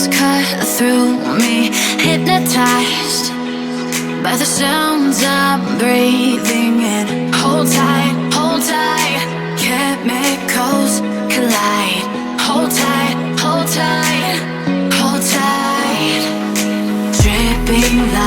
waves cut through me, hypnotized by the sounds I'm breathing in. Hold tight, chemicals collide. Hold tight, hold tight, hold tight. Dripping light.